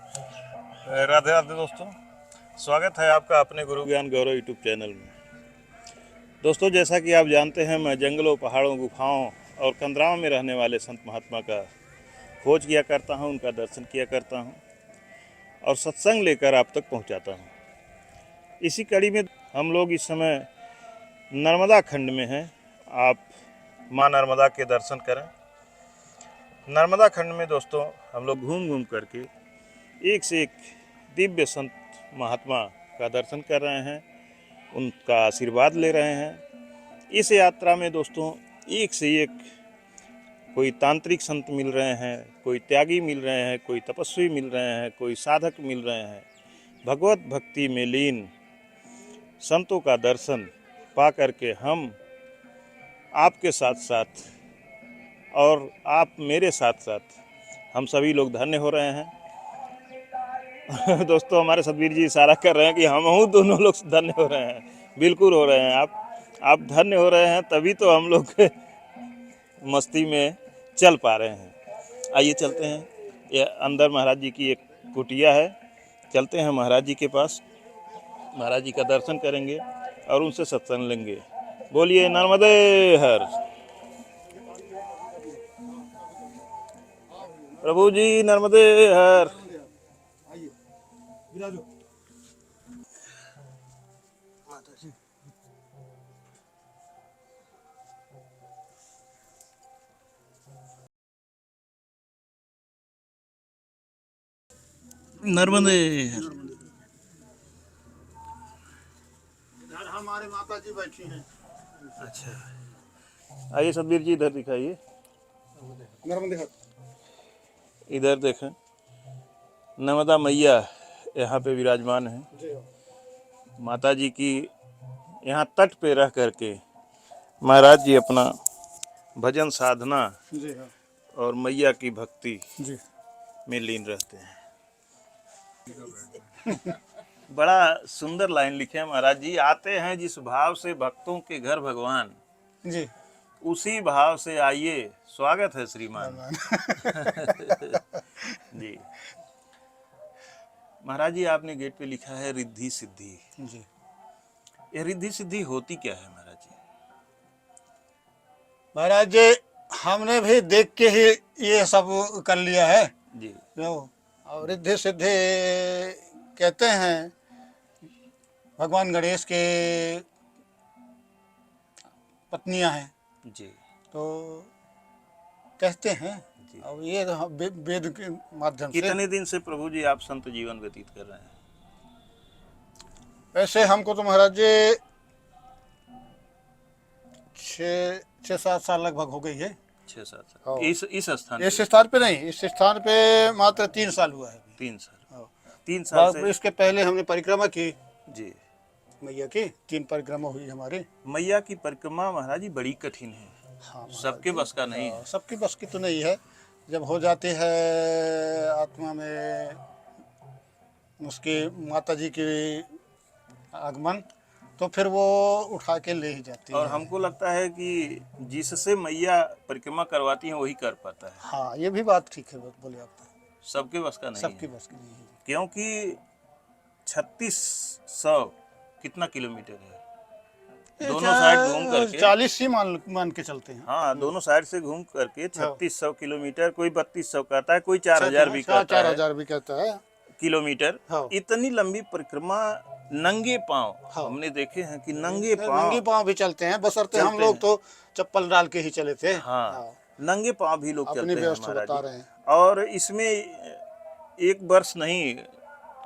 राधे राधे दोस्तों, स्वागत है आपका अपने गुरु ज्ञान गौरव यूट्यूब चैनल में। दोस्तों, जैसा कि आप जानते हैं, मैं जंगलों, पहाड़ों, गुफाओं और कंदराओं में रहने वाले संत महात्मा का खोज किया करता हूं, उनका दर्शन किया करता हूं और सत्संग लेकर आप तक पहुंचाता हूं। इसी कड़ी में हम लोग इस समय नर्मदा खंड में हैं। आप माँ नर्मदा के दर्शन करें। नर्मदा खंड में दोस्तों हम लोग घूम घूम करके एक से एक दिव्य संत महात्मा का दर्शन कर रहे हैं, उनका आशीर्वाद ले रहे हैं। इस यात्रा में दोस्तों एक से एक कोई तांत्रिक संत मिल रहे हैं, कोई त्यागी मिल रहे हैं, कोई तपस्वी मिल रहे हैं, कोई साधक मिल रहे हैं। भगवत भक्ति में लीन संतों का दर्शन पा करके हम आपके साथ साथ और आप मेरे साथ साथ हम सभी लोग धन्य हो रहे हैं। दोस्तों, हमारे सतबीर जी इशारा कर रहे हैं कि हम दोनों लोग धन्य हो रहे हैं। बिल्कुल हो रहे हैं। आप धन्य हो रहे हैं, तभी तो हम लोग मस्ती में चल पा रहे हैं। आइए चलते हैं। ये अंदर महाराज जी की एक कुटिया है। चलते हैं महाराज जी के पास, महाराज जी का दर्शन करेंगे और उनसे सत्संग लेंगे। बोलिए नर्मदे हर। प्रभु जी नर्मदे हर। नर्मदे यार हमारे माता जी बैठी हैं। अच्छा, आइए सतबीर जी इधर दिखाइए। नर्मदे इधर देखें, नर्मदा मैया यहाँ पे विराजमान है। जी माता जी की यहाँ तट पे रह करके महाराज जी अपना भजन साधना जी हाँ और मैया की भक्ति जी में लीन रहते हैं। बड़ा सुंदर लाइन लिखे हैं महाराज जी। आते हैं जिस भाव से भक्तों के घर भगवान, जी उसी भाव से आइए, स्वागत है श्रीमान। जी महाराज जी, आपने गेट पे लिखा है रिद्धि सिद्धि। जी ये रिद्धि सिद्धि होती क्या है महाराज जी? महाराज जी, हमने भी देख के ही ये सब कर लिया है जी जो। और रिद्धि सिद्धि कहते हैं भगवान गणेश के पत्नियां हैं जी तो कहते हैं। जी। और ये तो वेद के माध्यम से। कितने दिन से प्रभु जी आप संत जीवन व्यतीत कर रहे हैं? वैसे हमको तो महाराज जी 6-7 साल लगभग हो गई है। 6-7 साल हाँ। इस स्थान इस पे? स्थान पे नहीं, इस स्थान पे मात्र 3 साल हुआ है। 3 साल। हाँ। 3 साल से। इसके पहले हमने परिक्रमा की जी। मैया की 3 परिक्रमा हुई हमारी। मैया की परिक्रमा महाराज जी बड़ी कठिन है। हाँ, सबके बस का नहीं है। सबकी बस की तो नहीं है। जब हो जाती है आत्मा में उसकी माता जी की आगमन, तो फिर वो उठा के ले ही जाती और है। हमको लगता है कि जिससे मैया परिक्रमा करवाती है वही कर पाता है। हाँ, ये भी बात ठीक है, बोले आप। सबके बस का नहीं सबकी है। बस की नहीं है, क्योंकि 3600 कितना किलोमीटर है? दोनों साइड घूम करके 40 ही मान के चलते हैं। हाँ, दोनों साइड से घूम करके 3600 किलोमीटर, कोई 3200 कहता है, कोई 4000 भी कहता है 4000 भी कहता है किलोमीटर। हाँ। इतनी लंबी परिक्रमा नंगे पांव। हाँ। हमने देखे हैं कि नंगे नंगे पांव पाँव भी चलते हैं, बशर्ते हम चलते लोग हैं। तो चप्पल डाल के ही चले थे। हाँ, नंगे पांव भी लोग अपनी चलते हैं व्यवस्था महाराज बता जी। रहे हैं। और इसमें एक वर्ष नहीं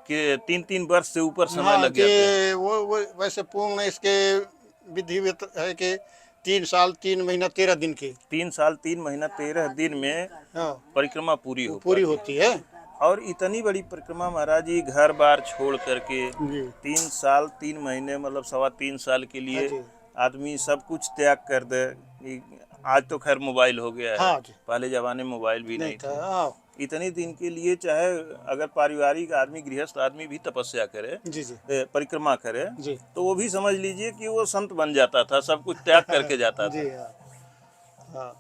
कि 3-3 वर्ष से ऊपर समय हाँ, लग जाते हैं। कि वो वैसे पूर्ण इसके विधि है कि 3 साल 3 महीना 13 दिन की। 3 साल 3 महीना 13 दिन में हाँ, परिक्रमा पूरी वो हो पूरी पाती होती है। और इतनी बड़ी परिक्रमा महाराज जी घर बार छोड़ करके जी 3 साल 3 महीने मतलब 3.25 साल के हाँ लिए जी आदमी सब कुछ त्याग कर दे। आज तो खैर मोबाइल हो गया है, हाँ जी, पहले जमाने में मोबाइल भी नहीं नहीं था। थे। हाँ इतने दिन के लिए चाहे अगर पारिवारिक आदमी गृहस्थ आदमी भी तपस्या करे, जी जी परिक्रमा करे, जी तो वो भी समझ लीजिए कि वो संत बन जाता था, सब कुछ त्याग करके जाता था। जी हाँ हाँ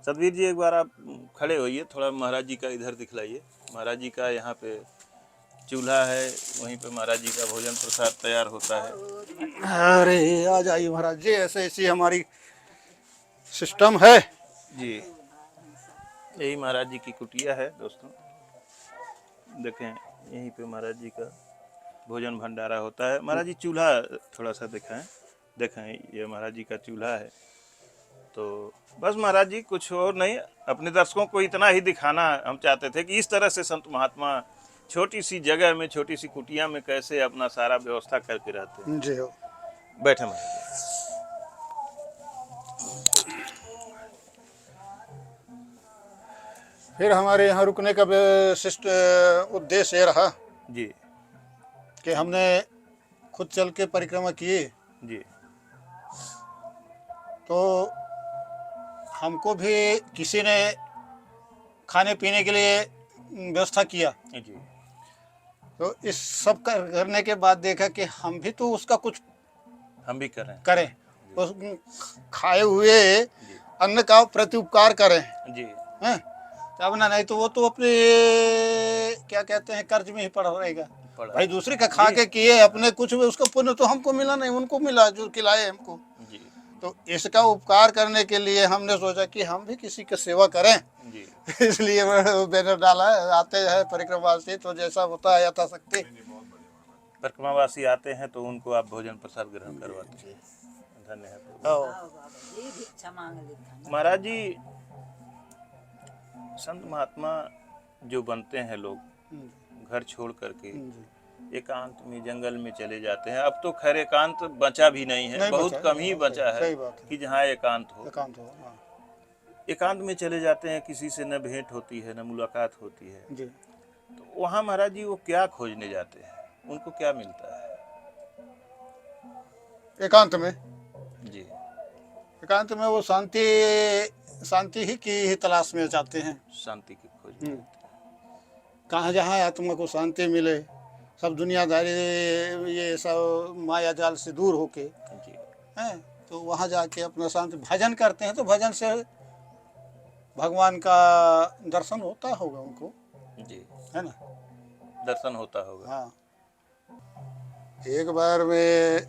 सतबीर जी, एक बार आप खड़े होइए, थोड़ा महाराज जी का इधर दिखलाइए। महाराज जी का यहाँ पे चूल्हा है, वहीं पे महाराज जी का भोजन प्रसाद तैयार होता है। अरे आ जाइए महाराज जी, ऐसे ऐसी हमारी सिस्टम है। जी, यही महाराज जी की कुटिया है दोस्तों, देखें यहीं पे महाराज जी का भोजन भंडारा होता है। महाराज जी चूल्हा थोड़ा सा दिखाएं, देखें ये महाराज जी का चूल्हा है। तो बस महाराज जी कुछ और नहीं, अपने दर्शकों को इतना ही दिखाना हम चाहते थे कि इस तरह से संत महात्मा छोटी सी जगह में, छोटी सी कुटिया में कैसे अपना सारा व्यवस्था करके रहते हैं। जी हो। बैठे महाराज जी। फिर हमारे यहाँ रुकने का विशिष्ट उद्देश्य ये रहा जी कि हमने खुद चल के परिक्रमा किए, जी तो हमको भी किसी ने खाने पीने के लिए व्यवस्था किया। जी तो इस सब करने के बाद देखा कि हम भी तो उसका कुछ हम भी करें। करें, उस खाए हुए अन्न का प्रत्युपकार करें। जी हैं? तब ना, नहीं तो वो तो अपने क्या कहते हैं कर्ज में ही पड़ा रहेगा। पड़ा। भाई दूसरे का खा के किए, अपने कुछ भी उसका पुण्य तो हमको मिला नहीं, उनको मिला जो खिलाए हमको। जी तो इसका उपकार करने के लिए हमने सोचा कि हम भी किसी की सेवा करें। जी इसलिए बैनर डाला है, आते हैं परिक्रमावासी तो जैसा होता है यथाशक्ति। परिक्रमावासी आते हैं तो उनको आप भोजन प्रसाद ग्रहण करवाते हैं। धन्यवाद महाराज जी। संत महात्मा जो बनते हैं लोग घर छोड़ करके एकांत में जंगल में चले जाते हैं। अब तो खैर एकांत बचा भी नहीं है, बहुत कम ही बचा है कि जहाँ एकांत हो। हाँ। एकांत में चले जाते हैं, किसी से न भेंट होती है न मुलाकात होती है। जी। तो वहाँ महाराज जी वो क्या खोजने जाते हैं, उनको क्या मिलता है एकांत में? जी एकांत में वो शांति ही की तलाश में जाते हैं। शांति की खोज। कहाँ जहाँ आत्मा को शांति मिले, सब दुनियादारी ये सब माया जाल से दूर होके जी हैं, तो वहाँ जाके अपना शांति भजन करते हैं। तो भजन से भगवान का दर्शन होता होगा उनको, जी है ना? दर्शन होता होगा। हाँ। एक बार मैं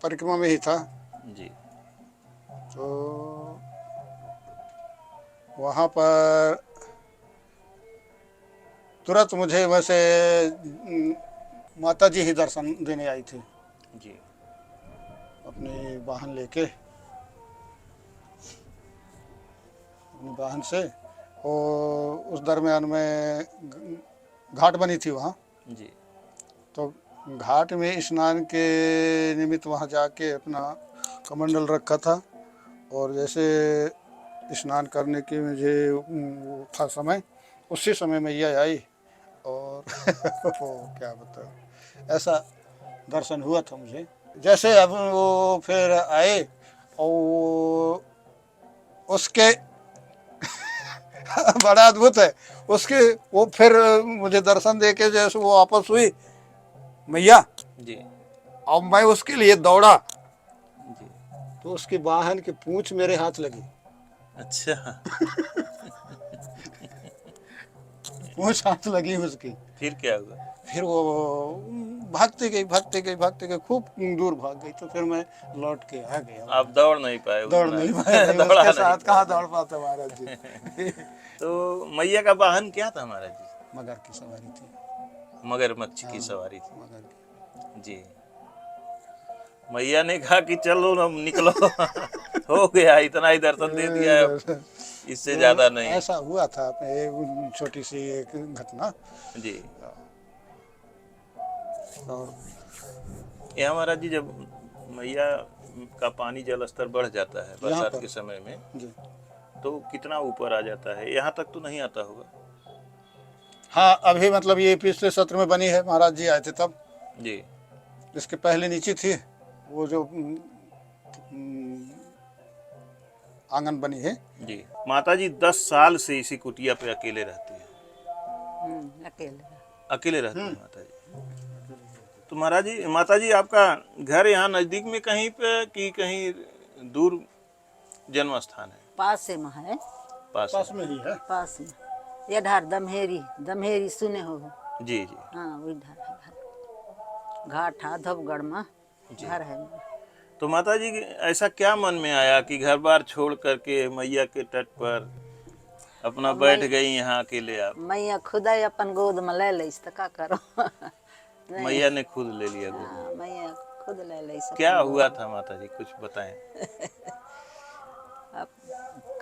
परिक्रमा में ही था, जी तो वहाँ पर तुरंत मुझे वैसे माता जी ही दर्शन देने आई थी, जी अपनी वाहन लेके, अपनी वाहन से। और उस दरमियान में घाट बनी थी वहाँ, जी तो घाट में स्नान के निमित्त वहाँ जाके अपना कमंडल रखा था। और जैसे स्नान करने की मुझे वो था समय, उसी समय मैया आई और वो क्या बताऊँ, ऐसा दर्शन हुआ था मुझे। जैसे अब वो फिर आए और उसके बड़ा अद्भुत है उसके, वो फिर मुझे दर्शन देके जैसे वो वापस हुई मैया, जी अब मैं उसके लिए दौड़ा जी। तो उसकी वाहन की पूंछ मेरे हाथ लगी। अच्छा पूंछ हाथ लगी उसकी। फिर क्या हुआ? फिर वो भागते गई, खूब दूर भाग गई। तो फिर मैं लौट के आ गया। आप दौड़ नहीं पाए? दौड़ नहीं पाए, दौड़ा उसके नहीं साथ कहाँ दौड़ पाते महाराज जी। तो मैया का वाहन क्या था महाराज जी? मगर की सवारी थी। मगरमच्छ की सवारी थी। मगर की। जी। मैया ने कहा कि चलो ना निकलो हो गया, इतना ही दर्शन दे दिया है, इससे ज्यादा नहीं। ऐसा हुआ था छोटी सी एक घटना। जी। और यहाँ महाराज जी जब मैया का पानी जल स्तर बढ़ जाता है बरसात के समय में, जी, तो कितना ऊपर आ जाता है? यहाँ तक तो नहीं आता होगा? हाँ, अभी मतलब ये पिछले सत्र में बनी है, महाराज जी आए थे तब। जी। इसके पहले नीचे थी वो जो आंगन बनी है। जी। माता जी 10 साल से इसी कुटिया पे अकेले रहती है। अकेले रहती है माता जी। तो महाराज जी, माता जी आपका घर यहाँ नजदीक में कहीं पे कि कहीं दूर जन्म स्थान है? पास में है। पास पास में ही है। पास में ये ढार दमहेरी, दमहेरी सुने हो? जी जी हाँ वही ढार है घर। घाट है धवगढ़ में घर है। तो माता जी ऐसा क्या मन में आया कि घर बार छोड़ करके मैया के तट पर अपना अब बैठ गई यहाँ अकेले आप? मैया खुदा ही अपन गोद में ले लईस तो का करो। नहीं, मैया ने खुद ले लिया गोद में। हाँ मैया खुद ले लईस क्या अपन हुआ था माता जी, कुछ बताएं। अब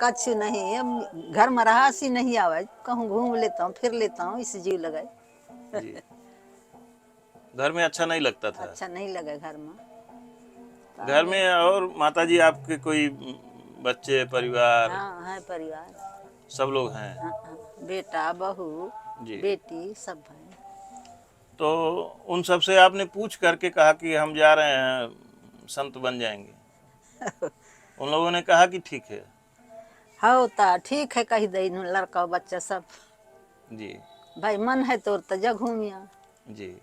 कछ नहीं, अब घर में रहा सी नहीं आवे, कहूँ घूम लेता हूँ फिर लेता हूँ, इस जीव लगाए। जी घर में अच्छा नहीं लगता था? अच्छा नहीं लगे घर में। घर में और माता जी आपके कोई बच्चे परिवार हाँ है परिवार। सब लोग हैं? हाँ, हाँ, बेटा बहू जी। बेटी सब है। तो उन सब से आपने पूछ करके कहा कि हम जा रहे हैं संत बन जाएंगे? उन लोगों ने कहा कि ठीक है? होता ठीक है कही दे लड़का बच्चा सब। जी भाई मन है तो जा घूमिया। जी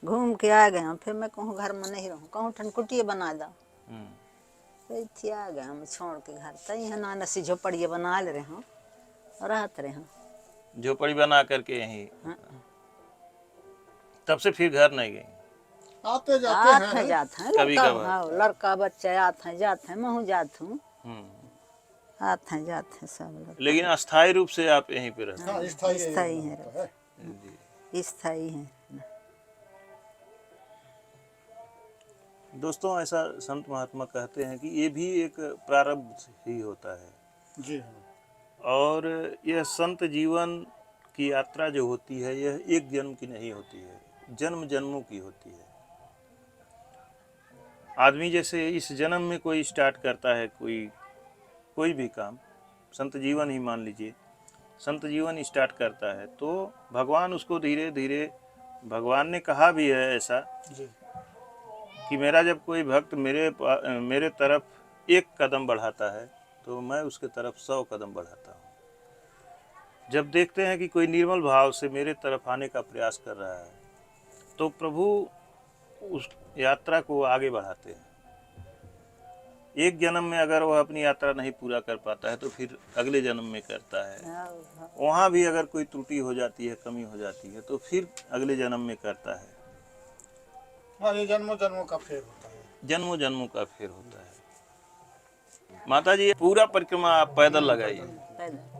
घूम के आ गए हम, फिर मैं कहूँ घर में नहीं रहूँ, कहूँ ठनकुटिए बना दो। थी आ गए हम छोड़ के घर, तई है ना सी झोपड़िए बना ले रहे हूँ, रहते रहे हूँ। झोपड़ी बना करके यहीं? हाँ। तब से फिर घर नहीं गई? आते जाते आते हैं हैं। जाते हैं कभी लड़का, कभार। हाँ लड़का बच्चे आते हैं जाते हैं, मैं हूँ जात हूँ, हम्म। आते हैं जाते हैं सब लोग। लेकिन अस्थायी रूप से आप यहीं पे रहते हाँ स्थायी स्थायी है, है। हैं? जी स्थायी है। दोस्तों, ऐसा संत महात्मा कहते हैं कि ये भी एक प्रारब्ध ही होता है। जी हाँ। और यह संत जीवन की यात्रा जो होती है यह एक जन्म की नहीं होती है, जन्म जन्मों की होती है। आदमी जैसे इस जन्म में कोई स्टार्ट करता है कोई भी काम, संत जीवन ही मान लीजिए, संत जीवन स्टार्ट करता है तो भगवान उसको धीरे धीरे, भगवान ने कहा भी है ऐसा जी कि मेरा जब कोई भक्त मेरे तरफ एक कदम बढ़ाता है तो मैं उसके तरफ 100 कदम बढ़ाता हूँ। जब देखते हैं कि कोई निर्मल भाव से मेरे तरफ आने का प्रयास कर रहा है तो प्रभु उस यात्रा को आगे बढ़ाते हैं। एक जन्म में अगर वह अपनी यात्रा नहीं पूरा कर पाता है तो फिर अगले जन्म में करता है। वहाँ भी अगर कोई त्रुटि हो जाती है, कमी हो जाती है तो फिर अगले जन्म में करता है। हाँ, ये जन्मों जन्मों का फेर होता है। जन्मों जन्मों का फेर होता है। माता जी पूरा परिक्रमा आप पैदल लगाइए,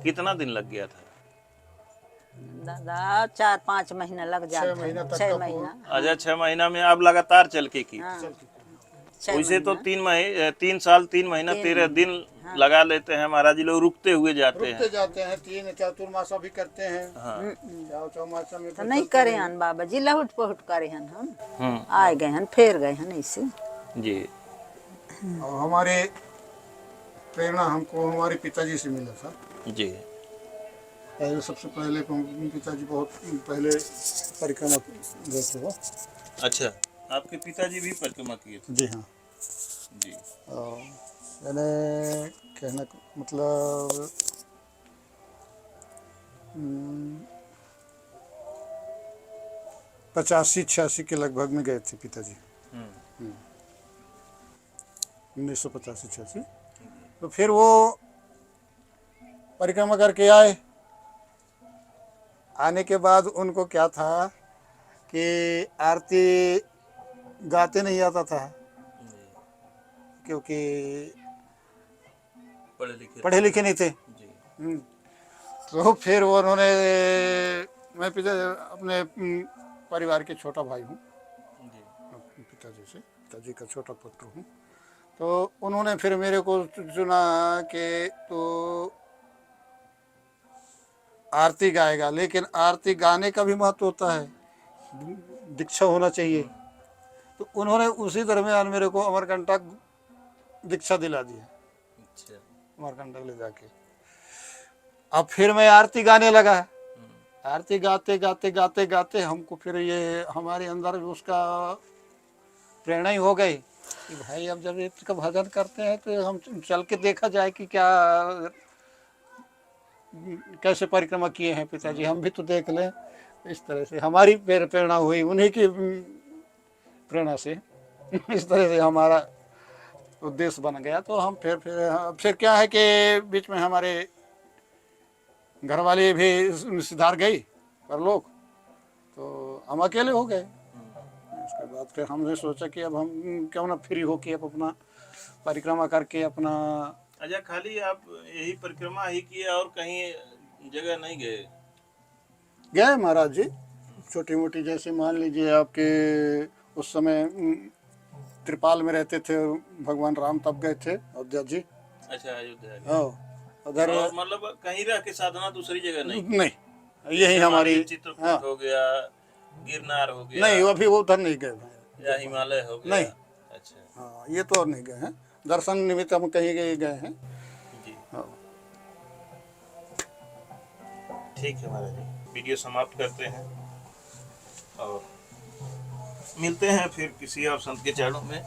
कितना दिन लग गया था? दादा 4-5 महीना लग जाता 6 महीना है, तक 6 का महीना। अच्छा 6 महीना में आप लगातार चल के की? हाँ, वैसे तो 3 साल 3 महीना 13 दिन लगा लेते हैं महाराज जी लोग, रुकते हुए जाते रुकते हैं। जाते हैं, 3 चातुर्मासा भी करते हैं। हाँ। चौमासा में तो नहीं करे हन बाबा जी, लहुट पहुट करे हन हम, हम्म। आए गए हन फिर गए हन ऐसे। जी और हमारे प्रेरणा हमको हमारे पिताजी से मिला था। जी पहले सबसे पहले पिताजी बहुत पहले परिक्रमा गए थे वो। अच्छा, आपके पिताजी भी परिक्रमा किए थे? जी हाँ। जी और मैंने कहना का मतलब 85-86 के लगभग में गए थे पिताजी, 1985-86। तो फिर वो परिक्रमा करके आए। आने के बाद उनको क्या था कि आरती गाते नहीं आता था, क्योंकि पढ़े लिखे नहीं थे। जी तो फिर वो उन्होंने, मैं अपने परिवार के छोटा भाई हूँ, पिताजी का छोटा पुत्र हूँ। तो उन्होंने फिर मेरे को चुना कि तो आरती गाएगा, लेकिन आरती गाने का भी महत्व होता है, दीक्षा होना चाहिए। तो उन्होंने उसी दरमियान मेरे को अमरकंटक दीक्षा दिला दी है, अच्छा अमरकंटक ले जाके। अब फिर मैं आरती गाने लगा। आरती गाते गाते गाते गाते हमको फिर ये हमारे अंदर उसका प्रेरणा ही हो गई कि भाई अब जब इसका भजन करते हैं तो हम चल के देखा जाए कि क्या कैसे परिक्रमा किए हैं पिताजी, हम भी तो देख लें। इस तरह से हमारी प्रेरणा हुई, उन्हीं की प्रेरणा से इस तरह से हमारा उद्देश्य बन गया। तो हम फिर क्या है कि बीच में हमारे घर वाली भी सिधार गई परलोक, तो हम अकेले हो गए। उसके बाद फिर हमने सोचा कि अब हम क्यों ना फ्री होके अब अपना परिक्रमा करके अपना। अच्छा, खाली आप यही परिक्रमा ही किए और कहीं जगह नहीं गए? गए महाराज जी, छोटी मोटी, जैसे मान लीजिए आपके उस समय त्रिपाल में रहते थे भगवान राम, तब गए थे अयोध्या जी। अच्छा, अयोध्या गए। हाँ उधर। और मतलब कहीं रह के साधना दूसरी जगह नहीं? नहीं, यही जैसे हमारी। मान लीजिए चित्रकूट हाँ हो गया, गिरनार हो गया, नहीं, अभी वो उधर नहीं गए भाई। या हिमालय हो गया? नहीं। अच्छा हाँ ये तो और नहीं गए हैं, दर्शन निमित्त हम कहीं गए हैं। जी, हाँ ठीक है महाराज जी, वीडियो समाप्त करते हैं और मिलते हैं फिर किसी और संत के चरणों में।